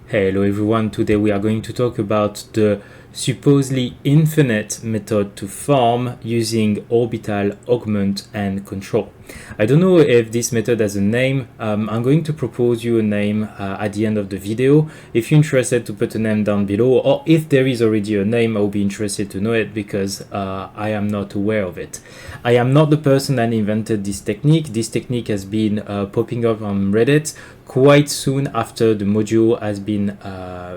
Hello everyone, today we are going to talk about the supposedly infinite method to farm using orbital, augment and control. I don't know if this method has a name. I'm going to propose you a name at the end of the video. If you're interested to put a name down below, or if there is already a name, I will be interested to know it because I am not aware of it. I am not the person that invented this technique. This technique has been popping up on Reddit quite soon after the module has been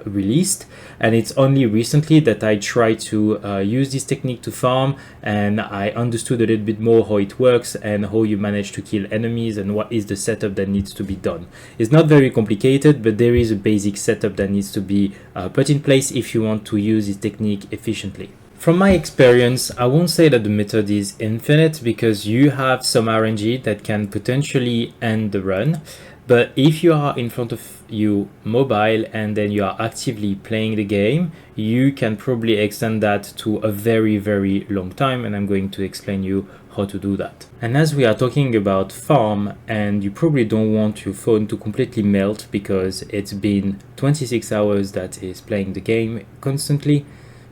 released, and it's only recently that I tried to use this technique to farm, and I understood a little bit more how it works and how you manage to kill enemies and what is the setup that needs to be done. It's not very complicated, but there is a basic setup that needs to be put in place if you want to use this technique efficiently. From my experience, I won't say that the method is infinite because you have some RNG that can potentially end the run. But if you are in front of you mobile and then you are actively playing the game, you can probably extend that to a very, very long time. And I'm going to explain you how to do that. And as we are talking about farm, and you probably don't want your phone to completely melt because it's been 26 hours that is playing the game constantly,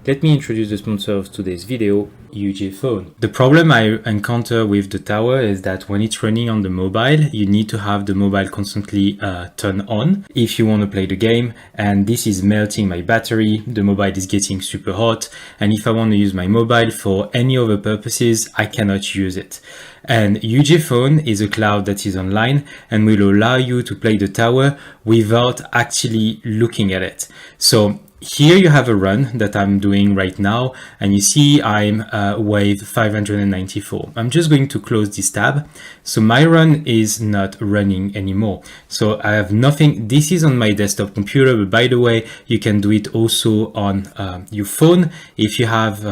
let me introduce the sponsor of today's video, UJ Phone. The problem I encounter with the tower is that when it's running on the mobile, you need to have the mobile constantly turned on if you want to play the game, and this is melting my battery. The mobile is getting super hot, and if I want to use my mobile for any other purposes, I cannot use it. And UJ Phone is a cloud that is online and will allow you to play the tower without actually looking at it. So here you have a run that I'm doing right now, and you see I'm wave 594. I'm just going to close this tab. So my run is not running anymore. So I have nothing. This is on my desktop computer, but by the way, you can do it also on your phone. If you have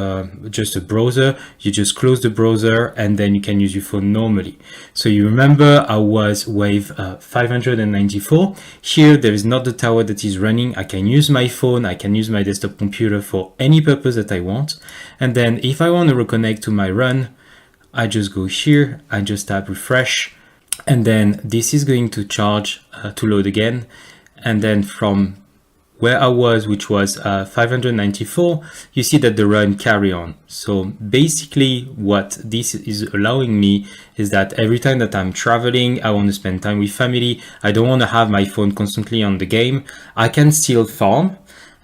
just a browser, you just close the browser and then you can use your phone normally. So you remember I was wave 594. Here there is not the tower that is running. I can use my phone. I can use my desktop computer for any purpose that I want. And then if I want to reconnect to my run, I just go here, I just tap refresh, and then this is going to charge to load again. And then from where I was, which was 594, you see that the run carry on. So basically what this is allowing me is that every time that I'm traveling, I want to spend time with family, I don't want to have my phone constantly on the game, I can still farm,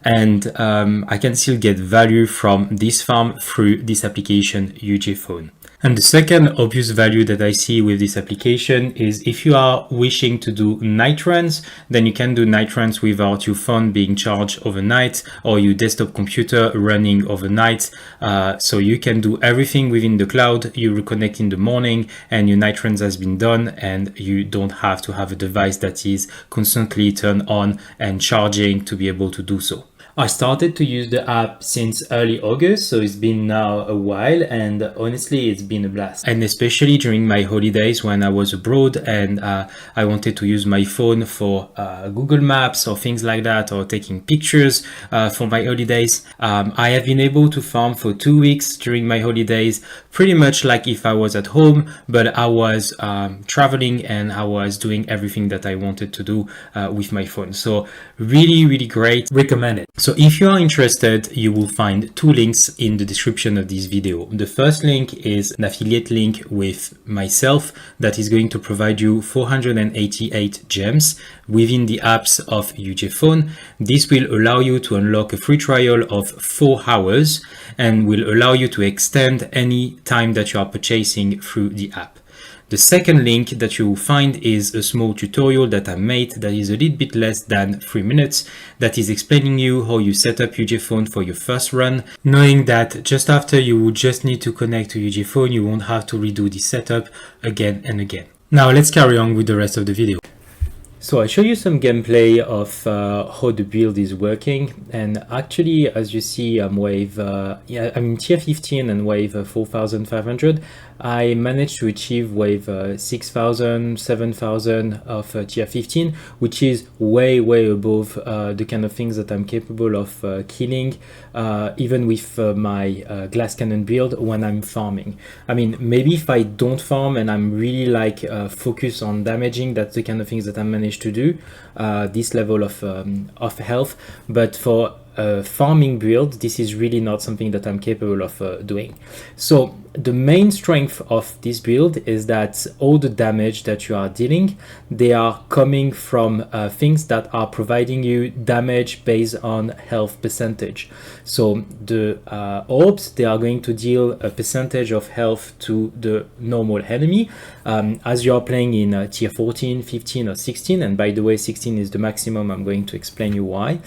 and I can still get value from this farm through this application UJ Phone. And the second obvious value that I see with this application is if you are wishing to do night runs, then you can do night runs without your phone being charged overnight or your desktop computer running overnight. So you can do everything within the cloud. You reconnect in the morning and your night runs has been done, and you don't have to have a device that is constantly turned on and charging to be able to do so. I started to use the app since early August, so it's been now a while, and honestly it's been a blast. And especially during my holidays when I was abroad and I wanted to use my phone for Google Maps or things like that, or taking pictures for my holidays. I have been able to farm for 2 weeks during my holidays, pretty much like if I was at home, but I was traveling and I was doing everything that I wanted to do with my phone. So really, really great, recommend it. So if you are interested, you will find two links in the description of this video. The first link is an affiliate link with myself that is going to provide you 488 gems within the apps of UJ Phone. This will allow you to unlock a free trial of 4 hours and will allow you to extend any time that you are purchasing through the app. The second link that you will find is a small tutorial that I made that is a little bit less than 3 minutes that is explaining you how you set up UJ Phone for your first run, knowing that just after you will just need to connect to UJ Phone, you won't have to redo the setup again and again. Now let's carry on with the rest of the video. So I show you some gameplay of how the build is working, and actually as you see I'm wave I'm tier 15 and wave 4500. I managed to achieve wave 6000, 7000 of tier 15, which is way above the kind of things that I'm capable of killing even with my glass cannon build when I'm farming. I mean, maybe if I don't farm and I'm really like focused on damaging, that's the kind of things that I'm managing manage to do this level of health, but for a farming build, this is really not something that I'm capable of doing. So the main strength of this build is that all the damage that you are dealing, they are coming from things that are providing you damage based on health percentage. So the orbs, they are going to deal a percentage of health to the normal enemy. As you are playing in tier 14, 15 or 16, and by the way 16 is the maximum, I'm going to explain you why.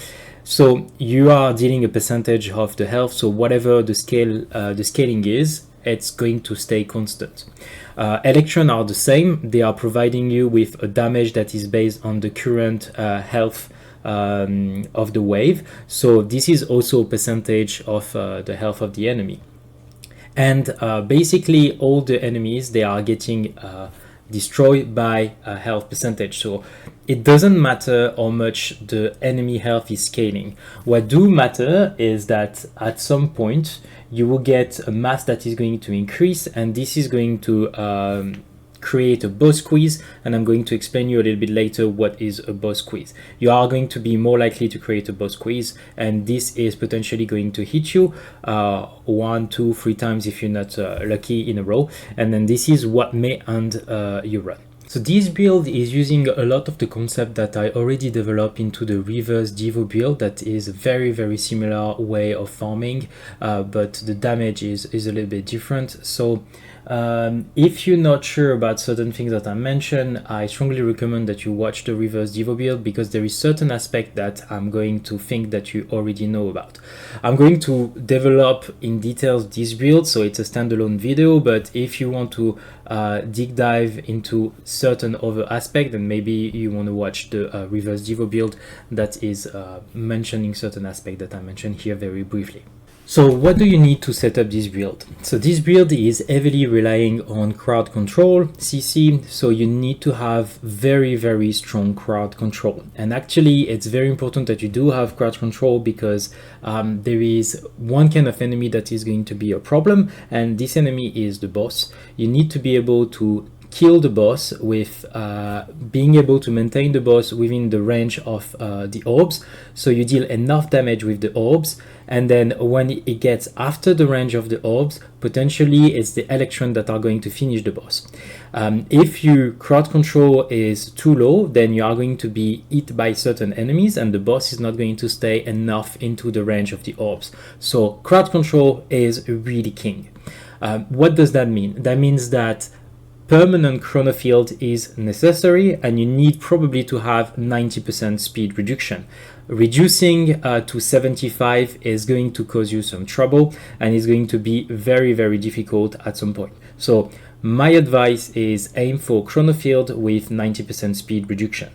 So you are dealing a percentage of the health, so whatever the scaling is, it's going to stay constant. Electron are the same. They are providing you with a damage that is based on the current health of the wave. So this is also a percentage of the health of the enemy. And basically all the enemies, they are getting destroyed by health percentage. So it doesn't matter how much the enemy health is scaling. What do matter is that at some point you will get a mass that is going to increase, and this is going to create a boss squeeze, and I'm going to explain you a little bit later what is a boss squeeze. You are going to be more likely to create a boss squeeze, and this is potentially going to hit you 1, 2, 3 times if you're not lucky in a row, and then this is what may end your run. So this build is using a lot of the concept that I already developed into the reverse Devo build. That is a very, very similar way of farming, but the damage is a little bit different. So if you're not sure about certain things that I mentioned, I strongly recommend that you watch the reverse Devo build, because there is certain aspect that I'm going to think that you already know about. I'm going to develop in details this build, so it's a standalone video, but if you want to deep dive into certain other aspect, then maybe you want to watch the reverse Devo build that is mentioning certain aspect that I mentioned here very briefly. So what do you need to set up this build? So this build is heavily relying on crowd control, CC, so you need to have very, very strong crowd control. And actually it's very important that you do have crowd control, because there is one kind of enemy that is going to be a problem, and this enemy is the boss. You need to be able to kill the boss with being able to maintain the boss within the range of the orbs, so you deal enough damage with the orbs, and then when it gets after the range of the orbs, potentially it's the electron that are going to finish the boss. If your crowd control is too low, then you are going to be hit by certain enemies, and the boss is not going to stay enough into the range of the orbs. So crowd control is really king. What does that mean? That means that permanent chronofield is necessary, and you need probably to have 90% speed reduction. Reducing to 75 is going to cause you some trouble, and is going to be very, very difficult at some point. So my advice is aim for chronofield with 90% speed reduction.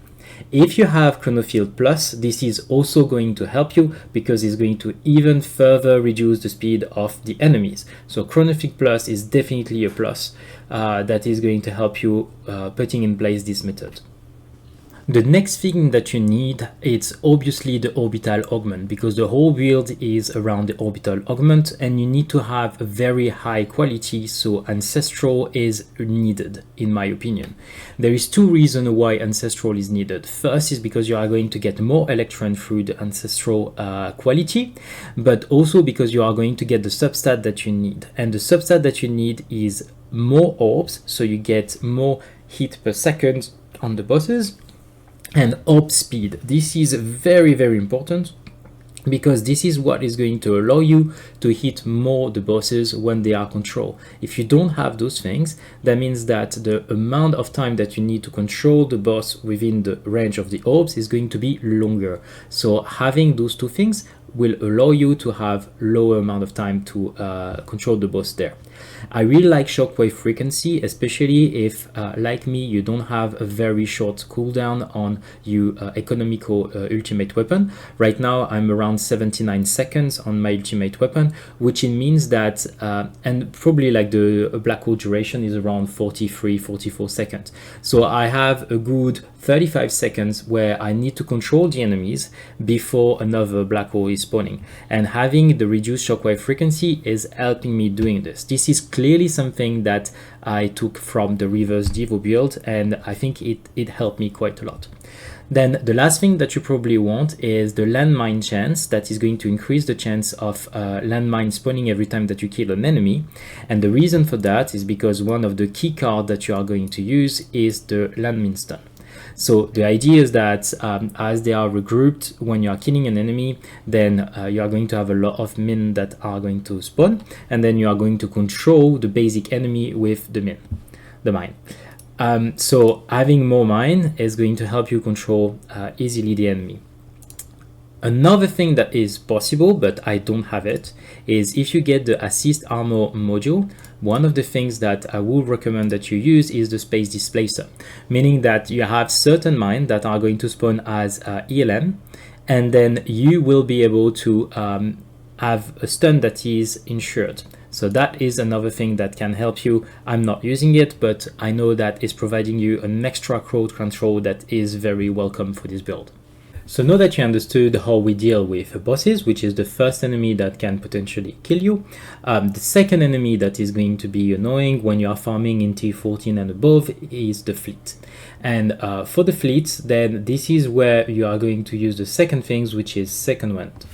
If you have chronofield plus, this is also going to help you, because it's going to even further reduce the speed of the enemies. So chronofield plus is definitely a plus that is going to help you putting in place this method. The next thing that you need is obviously the orbital augment, because the whole build is around the orbital augment, and you need to have a very high quality, so ancestral is needed in my opinion. There is two reasons why ancestral is needed. First is because you are going to get more electron through the ancestral quality, but also because you are going to get the substat that you need, and the substat that you need is more orbs, so you get more hit per second on the bosses, and orb speed. This is very, very important, because this is what is going to allow you to hit more the bosses when they are controlled. If you don't have those things, that means that the amount of time that you need to control the boss within the range of the orbs is going to be longer. So having those two things will allow you to have lower amount of time to control the boss there. I really like shockwave frequency, especially if like me, you don't have a very short cooldown on your economical ultimate weapon. Right now I'm around 79 seconds on my ultimate weapon, which it means that and probably like the black hole duration is around 43-44 seconds. So I have a good 35 seconds where I need to control the enemies before another black hole is spawning. And having the reduced shockwave frequency is helping me doing this. This is clearly something that I took from the reverse Devo build, and I think it helped me quite a lot. Then the last thing that you probably want is the landmine chance. That is going to increase the chance of landmine spawning every time that you kill an enemy. And the reason for that is because one of the key cards that you are going to use is the landmine stun. So the idea is that as they are regrouped when you are killing an enemy, then you are going to have a lot of min that are going to spawn, and then you are going to control the basic enemy with the mine. So having more mine is going to help you control easily the enemy. Another thing that is possible, but I don't have it, is if you get the assist armor module, one of the things that I would recommend that you use is the space displacer, meaning that you have certain mine that are going to spawn as ELM, and then you will be able to have a stun that is ensured. So that is another thing that can help you. I'm not using it, but I know that it's providing you an extra crowd control that is very welcome for this build. So now that you understood how we deal with bosses, which is the first enemy that can potentially kill you, the second enemy that is going to be annoying when you are farming in T14 and above is the fleet. And for the fleets, then this is where you are going to use the second things, which is second wind.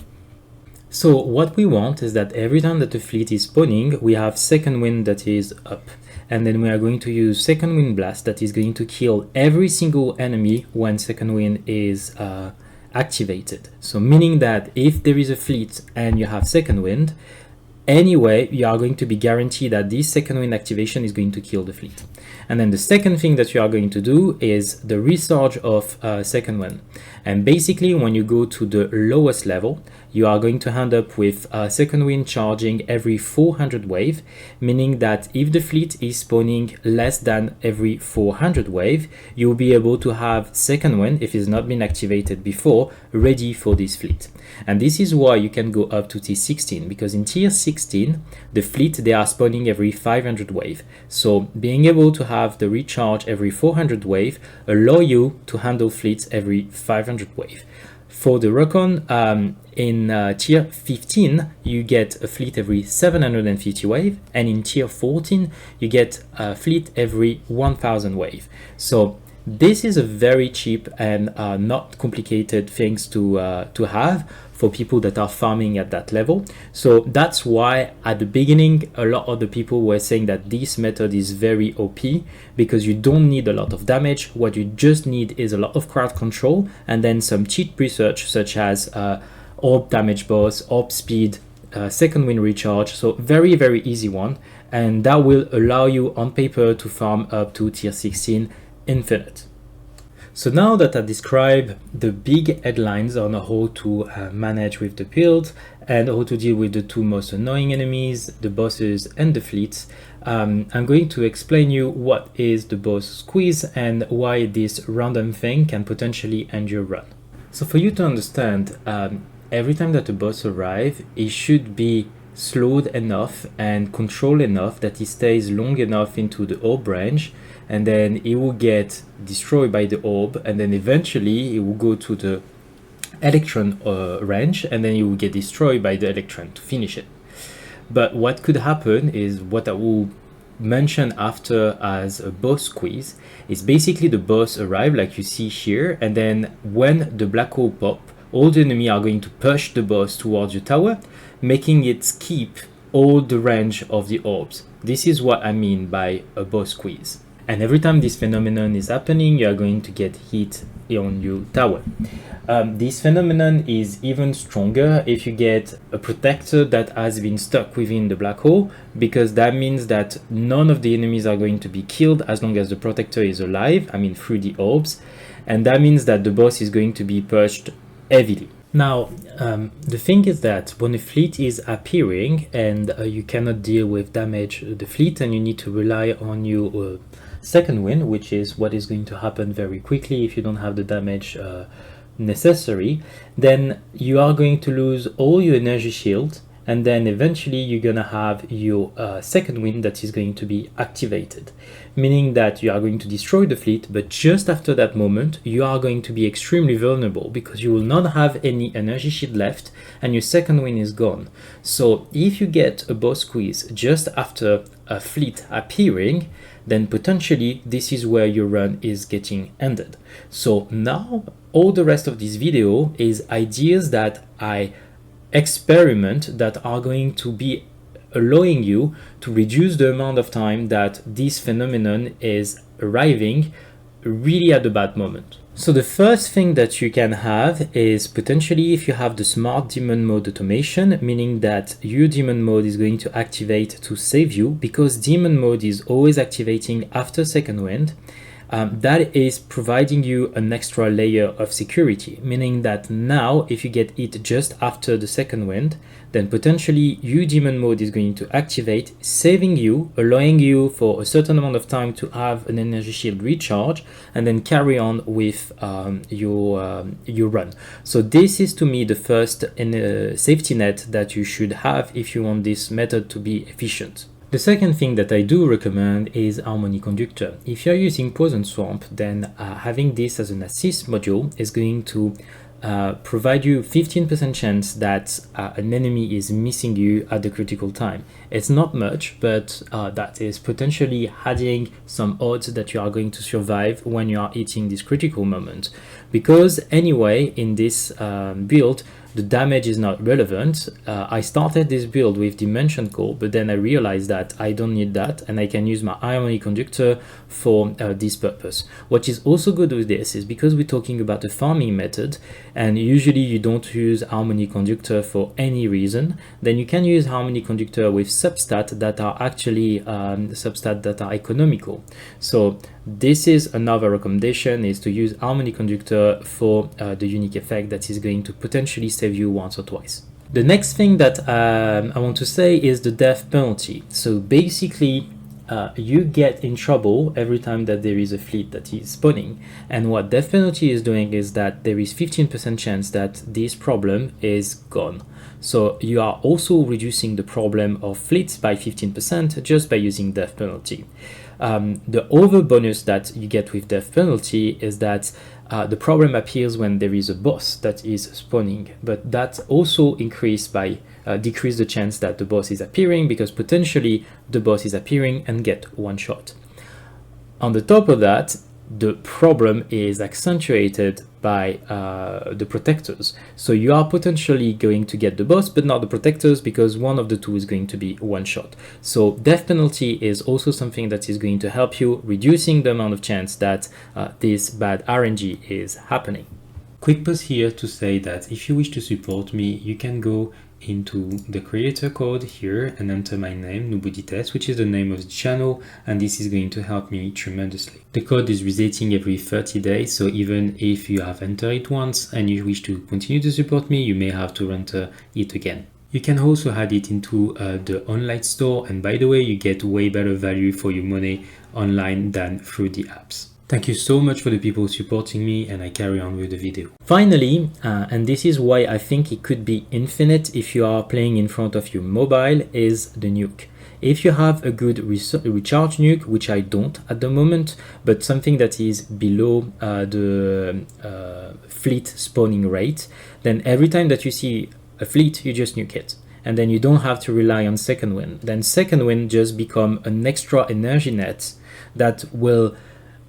So what we want is that every time that the fleet is spawning, we have second wind that is up. And then we are going to use second wind blast that is going to kill every single enemy when second wind is activated. So meaning that if there is a fleet and you have second wind, anyway, you are going to be guaranteed that this second wind activation is going to kill the fleet. And then the second thing that you are going to do is the recharge of second wind. And basically, when you go to the lowest level, you are going to end up with second wind charging every 400 wave, meaning that if the fleet is spawning less than every 400 wave, you will be able to have second wind, if it's not been activated before, ready for this fleet. And this is why you can go up to T16, because in tier 16, the fleet, they are spawning every 500 wave. So being able to have the recharge every 400 wave allow you to handle fleets every 500 wave. For the Recon, in tier 15, you get a fleet every 750 wave, and in tier 14, you get a fleet every 1000 wave. So this is a very cheap and not complicated things to have for people that are farming at that level. So that's why at the beginning, a lot of the people were saying that this method is very OP, because you don't need a lot of damage. What you just need is a lot of crowd control and then some cheat research such as orb damage boss, orb speed, second wind recharge. So very, very easy one. And that will allow you on paper to farm up to tier 16 infinite. So now that I described the big headlines on how to manage with the build and how to deal with the two most annoying enemies, the bosses and the fleets, I'm going to explain you what is the boss squeeze and why this random thing can potentially end your run. So for you to understand, every time that a boss arrives, it should be slowed enough and controlled enough that it stays long enough into the orb range, and then it will get destroyed by the orb, and then eventually it will go to the electron range, and then it will get destroyed by the electron to finish it. But what could happen is what I will mention after as a boss squeeze is basically the boss arrive like you see here, and then when the black hole pop, all the enemy are going to push the boss towards the tower, making it skip all the range of the orbs. This is what I mean by a boss squeeze. And every time this phenomenon is happening, you are going to get hit on your tower. This phenomenon is even stronger if you get a protector that has been stuck within the black hole, because that means that none of the enemies are going to be killed as long as the protector is alive, I mean through the orbs, and that means that the boss is going to be pushed heavily. Now, the thing is that when a fleet is appearing and you cannot deal with damage the fleet and you need to rely on your second wind, which is what is going to happen very quickly if you don't have the damage necessary, then you are going to lose all your energy shield and then eventually you're gonna have your second wind that is going to be activated, meaning that you are going to destroy the fleet, but just after that moment you are going to be extremely vulnerable because you will not have any energy shield left and your second wind is gone. So if you get a boss squeeze just after a fleet appearing, then potentially this is where your run is getting ended. So now all the rest of this video is ideas that I experiment that are going to be allowing you to reduce the amount of time that this phenomenon is arriving really at the bad moment. So the first thing that you can have is potentially if you have the smart demon mode automation, meaning that your demon mode is going to activate to save you, because demon mode is always activating after second wind. That is providing you an extra layer of security, meaning that now if you get hit just after the second wind, then potentially your demon mode is going to activate, saving you, allowing you for a certain amount of time to have an energy shield recharge and then carry on with your run. So this is to me the first safety net that you should have if you want this method to be efficient. The second thing that I do recommend is Harmony Conductor. If you're using Poison Swamp, then having this as an assist module is going to provide you 15% chance that an enemy is missing you at the critical time. It's not much, but that is potentially adding some odds that you are going to survive when you are hitting this critical moment. Because anyway, in this build, the damage is not relevant. I started this build with Dimension Core, but then I realized that I don't need that and I can use my Harmony Conductor for this purpose. What is also good with this is because we're talking about a farming method and usually you don't use Harmony Conductor for any reason, then you can use Harmony Conductor with substats that are actually substats that are economical. So this is another recommendation, is to use Harmony Conductor for the unique effect that is going to potentially save you once or twice. The next thing that I want to say is the death penalty. So basically you get in trouble every time that there is a fleet that is spawning, and what death penalty is doing is that there is 15% chance that this problem is gone. So you are also reducing the problem of fleets by 15% just by using death penalty. The other bonus that you get with death penalty is that the problem appears when there is a boss that is spawning, but that also decrease the chance that the boss is appearing, because potentially the boss is appearing and get one shot. On the top of that, the problem is accentuated by the protectors. So you are potentially going to get the boss, but not the protectors, because one of the two is going to be one shot. So death penalty is also something that is going to help you reducing the amount of chance that this bad RNG is happening. Quick pause here to say that if you wish to support me, you can go into the creator code here and enter my name, Noobodytest, which is the name of the channel, and this is going to help me tremendously. The code is resetting every 30 days, so even if you have entered it once and you wish to continue to support me, you may have to enter it again. You can also add it into the online store, and by the way, you get way better value for your money online than through the apps. Thank you so much for the people supporting me, and I carry on with the video. Finally, and this is why I think it could be infinite if you are playing in front of your mobile, is the nuke. If you have a good recharge nuke, which I don't at the moment, but something that is below the fleet spawning rate, then every time that you see a fleet, you just nuke it. And then you don't have to rely on second wind. Then second wind just become an extra energy net that will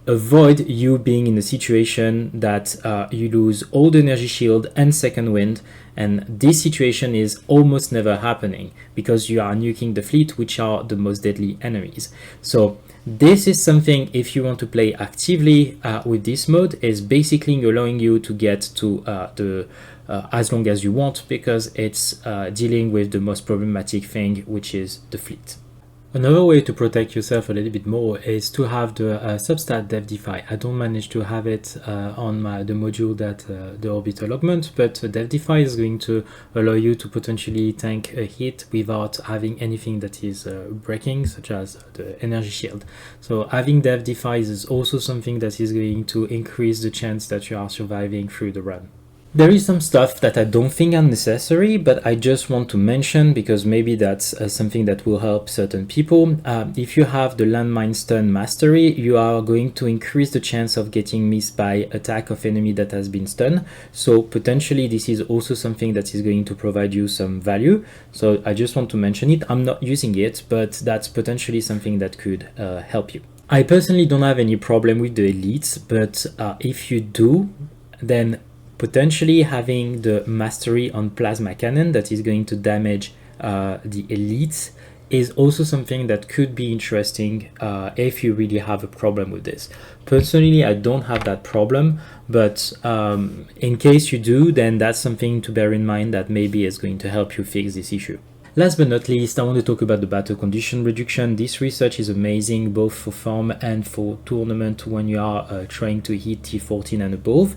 avoid you being in a situation that you lose all the energy shield and second wind, and this situation is almost never happening because you are nuking the fleet, which are the most deadly enemies. So this is something, if you want to play actively with this mode, is basically allowing you to get to as long as you want, because it's dealing with the most problematic thing, which is the fleet. Another way to protect yourself a little bit more is to have the substat DevDefy. I don't manage to have it on the module that the orbital augment, but DevDefy is going to allow you to potentially tank a hit without having anything that is breaking, such as the energy shield. So having DevDefy is also something that is going to increase the chance that you are surviving through the run. There is some stuff that I don't think are necessary, but I just want to mention because maybe that's something that will help certain people. If you have the landmine stun mastery, you are going to increase the chance of getting missed by attack of enemy that has been stunned. So potentially this is also something that is going to provide you some value. So I just want to mention it. I'm not using it, but that's potentially something that could help you. I personally don't have any problem with the elites, but if you do, then potentially having the mastery on plasma cannon that is going to damage the elites is also something that could be interesting if you really have a problem with this. Personally, I don't have that problem, but in case you do, then that's something to bear in mind that maybe is going to help you fix this issue. Last but not least, I want to talk about the battle condition reduction. This research is amazing both for farm and for tournament when you are trying to hit T14 and above.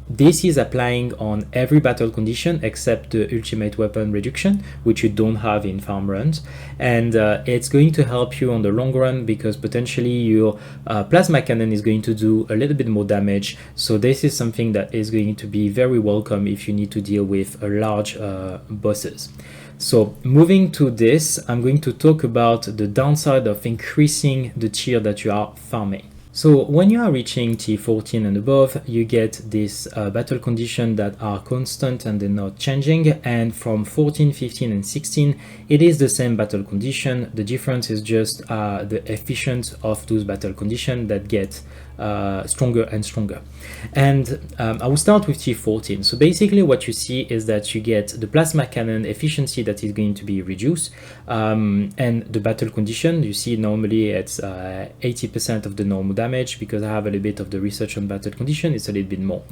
This is applying on every battle condition except the ultimate weapon reduction, which you don't have in farm runs, and it's going to help you on the long run because potentially your plasma cannon is going to do a little bit more damage. So this is something that is going to be very welcome if you need to deal with large bosses. So moving to this, I'm going to talk about the downside of increasing the tier that you are farming. So when you are reaching T14 and above, you get this battle condition that are constant and they're not changing. And from 14, 15, and 16, it is the same battle condition. The difference is just the efficiency of those battle conditions that get stronger and stronger. And I will start with T14. So basically what you see is that you get the plasma cannon efficiency that is going to be reduced, and the battle condition, you see normally it's 80% of the normal damage. Because I have a little bit of the research on battle condition, it's a little bit more.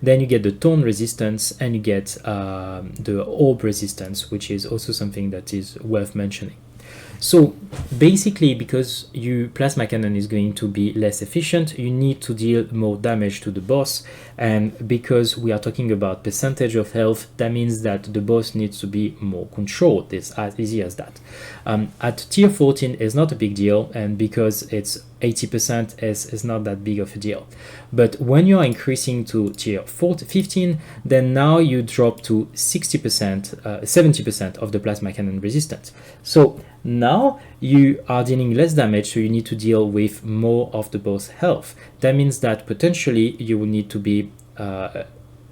Then you get the tone resistance and you get the orb resistance, which is also something that is worth mentioning. So basically, because your plasma cannon is going to be less efficient, you need to deal more damage to the boss. And because we are talking about percentage of health, that means that the boss needs to be more controlled. It's as easy as that. At tier 14 is not a big deal, and because it's 80% is not that big of a deal. But when you are increasing to tier 15, then now you drop to 60%, 70% of the plasma cannon resistance. So now you are dealing less damage, so you need to deal with more of the boss health. That means that potentially you will need to be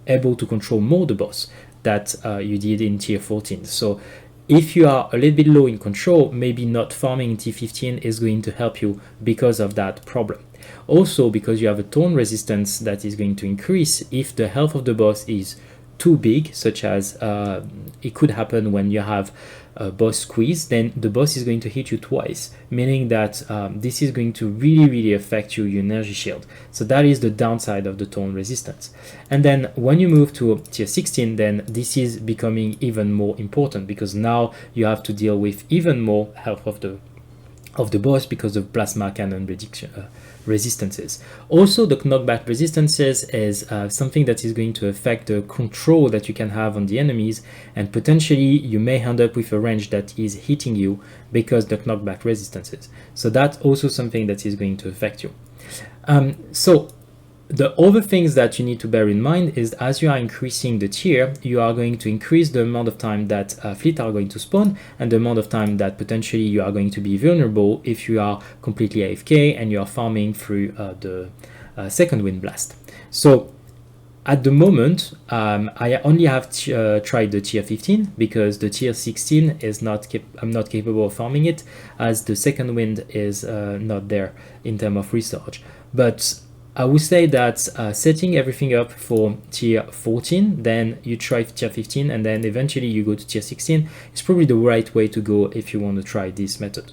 able to control more the boss that you did in tier 14. So if you are a little bit low in control, maybe not farming in T15 is going to help you because of that problem. Also, because you have a tone resistance that is going to increase if the health of the boss is too big, such as it could happen when you have a boss squeeze, then the boss is going to hit you twice, meaning that this is going to really affect your energy shield. So that is the downside of the tone resistance. And then when you move to tier 16, then this is becoming even more important because now you have to deal with even more health of the boss because of plasma cannon resistances. Also, the knockback resistances is something that is going to affect the control that you can have on the enemies, and potentially you may end up with a range that is hitting you because the knockback resistances. So that's also something that is going to affect you. So the other things that you need to bear in mind is as you are increasing the tier, you are going to increase the amount of time that fleet are going to spawn and the amount of time that potentially you are going to be vulnerable if you are completely AFK and you are farming through the second wind blast. So at the moment, I only have tried the tier 15 because the tier 16 is I'm not capable of farming it, as the second wind is not there in terms of research. But I would say that setting everything up for tier 14, then you try tier 15, and then eventually you go to tier 16 is probably the right way to go if you want to try this method.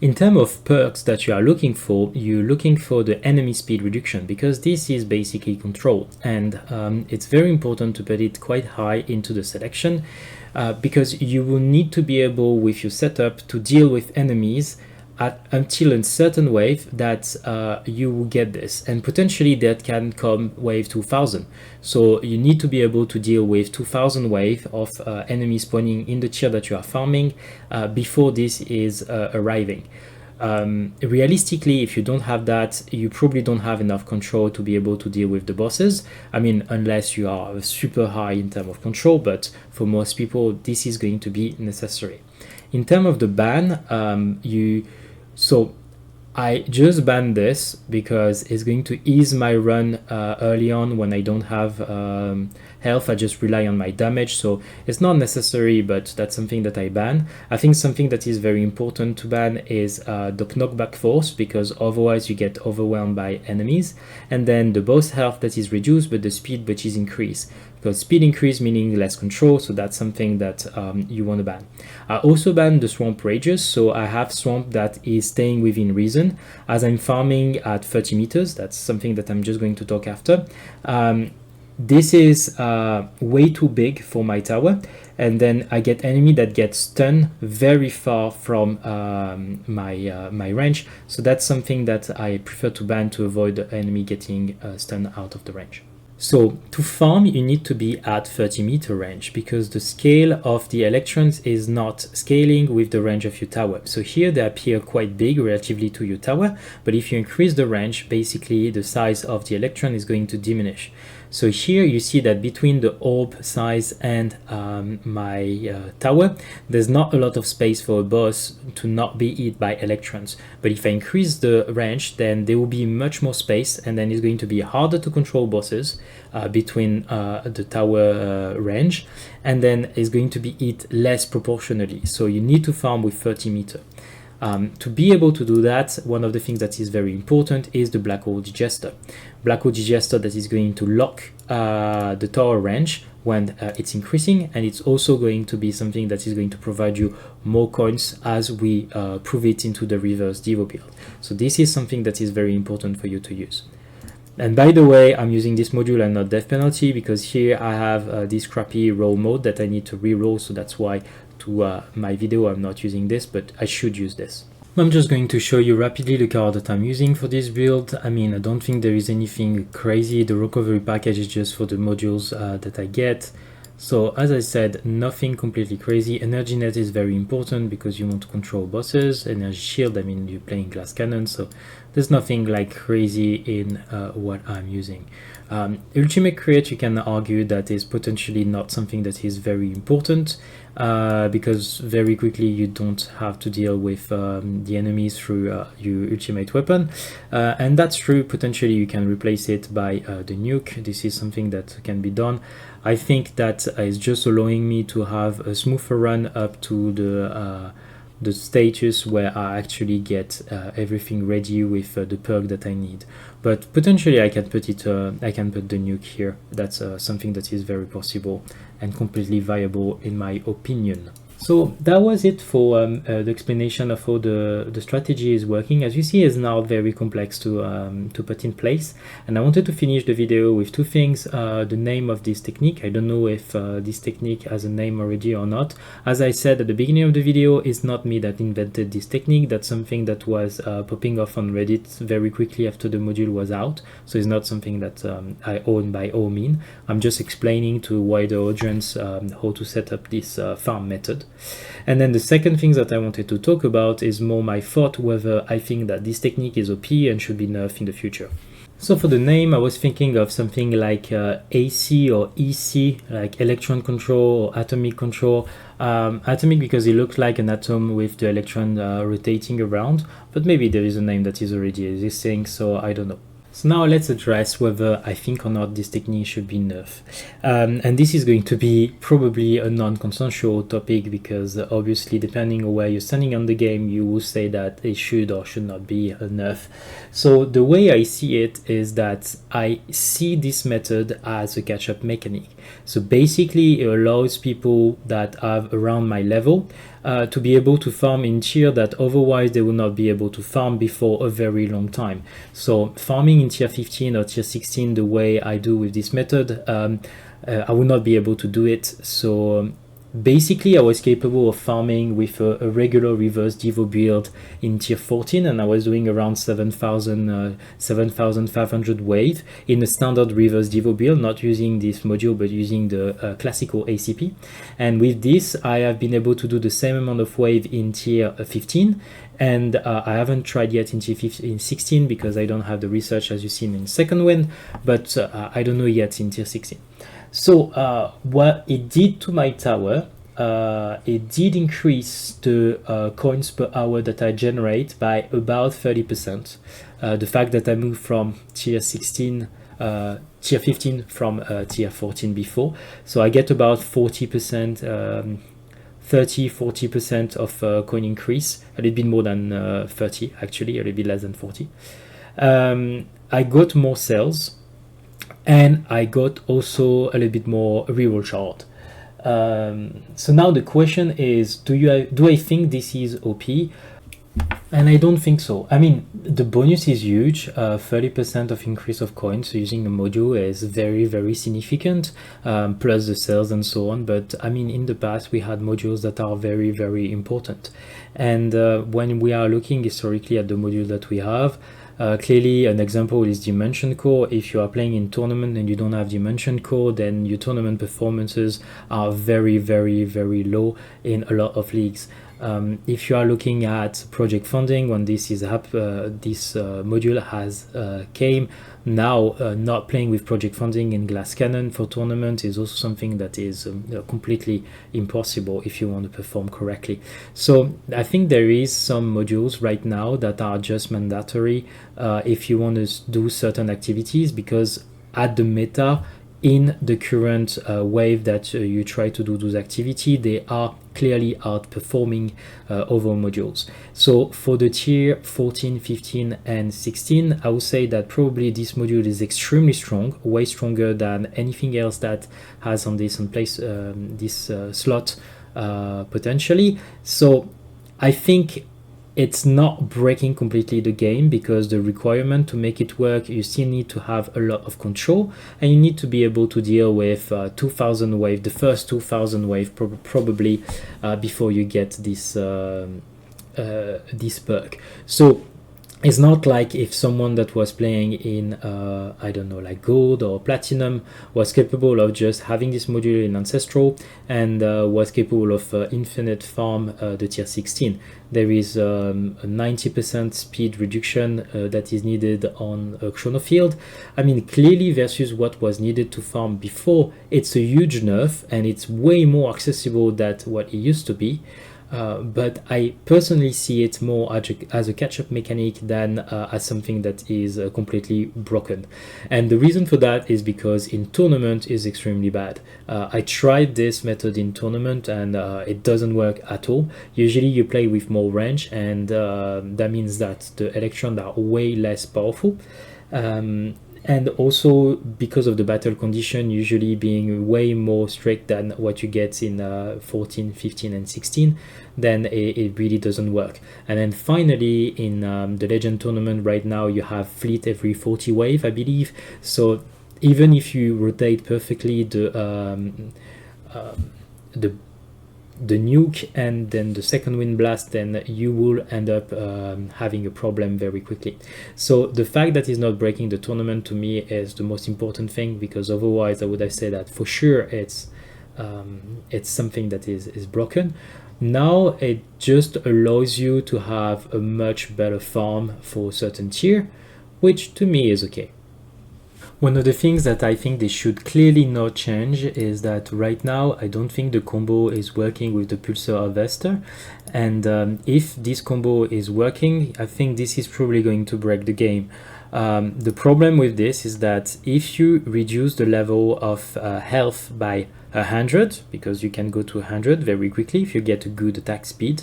In terms of perks that you are looking for, you're looking for the enemy speed reduction because this is basically control, and it's very important to put it quite high into the selection because you will need to be able with your setup to deal with enemies until a certain wave that you will get this, and potentially that can come wave 2000. So you need to be able to deal with 2000 wave of enemies spawning in the tier that you are farming before this is arriving. Realistically, if you don't have that, you probably don't have enough control to be able to deal with the bosses. I mean, unless you are super high in terms of control, but for most people, this is going to be necessary. In terms of the ban, I just banned this because it's going to ease my run early on when I don't have health. I just rely on my damage, so it's not necessary, but that's something that I ban. I think something that is very important to ban is the knockback force, because otherwise you get overwhelmed by enemies, and then the boss health that is reduced but the speed which is increased, because speed increase meaning less control, so that's something that you want to ban. I also ban the swamp rages, so I have swamp that is staying within reason. As I'm farming at 30 meters, that's something that I'm just going to talk after. This is way too big for my tower, and then I get enemy that get stunned very far from my range, so that's something that I prefer to ban to avoid the enemy getting stunned out of the range. So to farm, you need to be at 30-meter range, because the scale of the electrons is not scaling with the range of your tower. So here they appear quite big relatively to your tower, but if you increase the range, basically the size of the electron is going to diminish. So here you see that between the orb size and my tower, there's not a lot of space for a boss to not be hit by electrons. But if I increase the range, then there will be much more space, and then it's going to be harder to control bosses between the tower range, and then it's going to be hit less proportionally. So you need to farm with 30 meter. To be able to do that, one of the things that is very important is the black hole digester. Black hole digester that is going to lock the tower range when it's increasing, and it's also going to be something that is going to provide you more coins as we prove it into the reverse Devo build. So this is something that is very important for you to use. And by the way, I'm using this module and not death penalty, because here I have this crappy roll mode that I need to re-roll, so that's why to my video I'm not using this, but I should use this. I'm just going to show you rapidly the card that I'm using for this build. I mean, I don't think there is anything crazy. The recovery package is just for the modules that I get. So as I said, nothing completely crazy. Energy net is very important because you want to control bosses. Energy shield, I mean, you're playing glass cannon, so there's nothing like crazy in what I'm using. Ultimate create, you can argue that is potentially not something that is very important because very quickly you don't have to deal with the enemies through your ultimate weapon, and that's true. Potentially you can replace it by the nuke. This is something that can be done. I think that is just allowing me to have a smoother run up to the status where I actually get everything ready with the perk that I need. But potentially I can put it, I can put the nuke here. That's something that is very possible and completely viable in my opinion. So that was it for the explanation of how the strategy is working. As you see, it's now very complex to put in place. And I wanted to finish the video with two things. The name of this technique. I don't know if this technique has a name already or not. As I said at the beginning of the video, it's not me that invented this technique. That's something that was popping off on Reddit very quickly after the module was out. So it's not something that I own by all means. I'm just explaining to a wider audience how to set up this farm method. And then the second thing that I wanted to talk about is more my thought whether I think that this technique is OP and should be nerfed in the future. So for the name, I was thinking of something like AC or EC, like electron control or atomic control. Atomic because it looks like an atom with the electron rotating around, but maybe there is a name that is already existing, so I don't know. So now let's address whether I think or not this technique should be nerfed. And this is going to be probably a non-consensual topic because obviously depending on where you're standing on the game, you will say that it should or should not be a nerf. So the way I see it is that I see this method as a catch-up mechanic. So basically it allows people that have around my level to be able to farm in tier that otherwise they will not be able to farm before a very long time. So farming in tier 15 or tier 16 the way I do with this method, I will not be able to do it. So basically I was capable of farming with a regular reverse Devo build in tier 14, and I was doing around 7,500 wave in a standard reverse Devo build, not using this module but using the classical ACP. And with this I have been able to do the same amount of wave in tier 15, and I haven't tried yet in tier 16 because I don't have the research as you've seen in second wind, but I don't know yet in tier 16. So what it did to my tower, it did increase the coins per hour that I generate by about 30%. The fact that I moved from tier 16, tier 15 from tier 14 before, so I get about 40%, 30-40% of coin increase, a little bit more than 30 actually, a little bit less than 40. I got more cells, and I got also a little bit more reroll shard. So now the question is, do I think this is OP? And I don't think so. I mean, the bonus is huge. 30% of increase of coins, so using a module is very, very significant, plus the cells and so on. But I mean, in the past we had modules that are very, very important. And when we are looking historically at the module that we have, clearly an example is Dimension Core. If you are playing in tournament and you don't have Dimension Core, then your tournament performances are very, very, very low in a lot of leagues. If you are looking at project funding, when this is this module has came now, not playing with project funding in Glass Cannon for tournament is also something that is completely impossible if you want to perform correctly. So I think there is some modules right now that are just mandatory if you want to do certain activities, because at the meta, in the current wave that you try to do those activities, they are clearly outperforming other modules. So for the tier 14, 15 and 16, I would say that probably this module is extremely strong, way stronger than anything else that has on this slot potentially. So I think it's not breaking completely the game, because the requirement to make it work, you still need to have a lot of control, and you need to be able to deal with 2000 wave, the first 2000 wave probably before you get this this perk. So it's not like if someone that was playing in I don't know, like gold or platinum, was capable of just having this module in ancestral and was capable of infinite farm the tier 16. There is a 90% speed reduction that is needed on a chrono field. I mean, clearly versus what was needed to farm before, it's a huge nerf, and it's way more accessible than what it used to be. But I personally see it more as a catch-up mechanic than as something that is completely broken. And the reason for that is because in tournament is extremely bad. I tried this method in tournament, and it doesn't work at all. Usually you play with more range, and that means that the electrons are way less powerful. And also because of the battle condition usually being way more strict than what you get in 14, 15 and 16, then it really doesn't work. And then finally in the Legend tournament right now, you have fleet every 40 wave, I believe. So even if you rotate perfectly the nuke and then the second wind blast, then you will end up having a problem very quickly. So the fact that it's not breaking the tournament to me is the most important thing, because otherwise I would have said that for sure it's something that is broken. Now it just allows you to have a much better farm for a certain tier, which to me is okay. One of the things that I think they should clearly not change is that right now I don't think the combo is working with the Pulsar Harvester, and if this combo is working, I think this is probably going to break the game. The problem with this is that if you reduce the level of health by 100, because you can go to 100 very quickly if you get a good attack speed,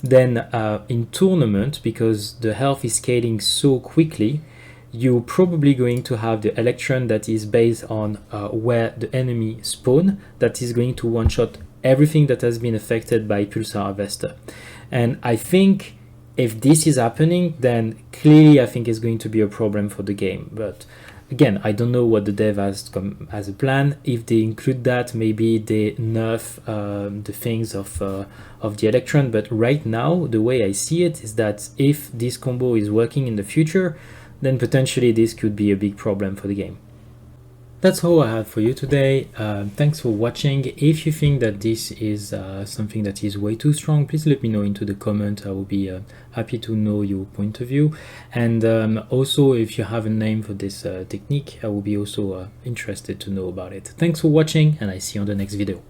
then in tournament, because the health is scaling so quickly, you're probably going to have the electron that is based on where the enemy spawn, that is going to one-shot everything that has been affected by Pulsar Harvester. And I think if this is happening, then clearly I think it's going to be a problem for the game. But again, I don't know what the dev has come as a plan. If they include that, maybe they nerf the things of the Electron. But right now, the way I see it is that if this combo is working in the future, then potentially this could be a big problem for the game. That's all I have for you today. Thanks for watching. If you think that this is something that is way too strong, please let me know into the comment. I will be happy to know your point of view. And also, if you have a name for this technique, I will be also interested to know about it. Thanks for watching, and I see you on the next video.